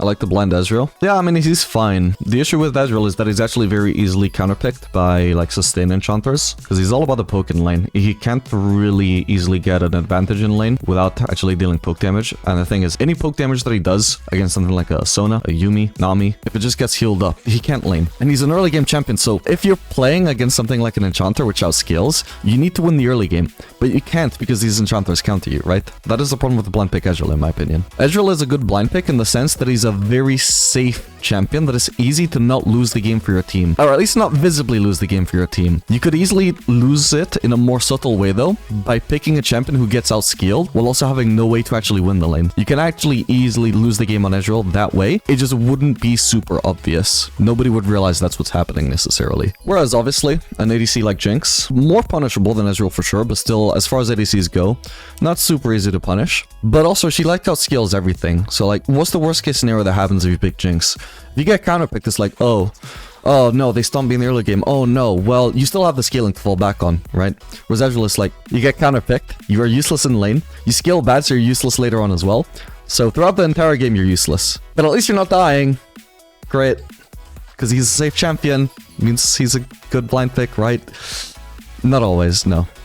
I like the blind Ezreal. Yeah, I mean, he's fine. The issue with Ezreal is that he's actually very easily counterpicked by, like, sustain enchanters. Because he's all about the poke in lane. He can't really easily get an advantage in lane without actually dealing poke damage. And the thing is, any poke damage that he does against something like a Sona, a Yuumi, Nami, if it just gets healed up, he can't lane. And he's an early game champion, so if you're playing against something like an enchanter which outscales, you need to win the early game. But you can't because these enchanters counter you, right? That is the problem with the blind pick Ezreal, in my opinion. Ezreal is a good blind pick in the sense that he's a very safe champion that is easy to not lose the game for your team. Or at least not visibly lose the game for your team. You could easily lose it in a more subtle way though, by picking a champion who gets outscaled while also having no way to actually win the lane. You can actually easily lose the game on Ezreal that way. It just wouldn't be super obvious. Nobody would realize that's what's happening necessarily. Whereas obviously, an ADC like Jinx, more punishable than Ezreal for sure, but still, as far as ADCs go, not super easy to punish. But also, she like outscales everything. So like, what's the worst case scenario that happens if you pick Jinx? If you get counterpicked, it's like, oh no, they stunned me in the early game. Oh no, well, you still have the scaling to fall back on, right? Whereas Ezreal is like, you get counterpicked, you are useless in lane, you scale bad, so you're useless later on as well. So throughout the entire game, you're useless. But at least you're not dying. Great. Because he's a safe champion, means he's a good blind pick, right? Not always, no.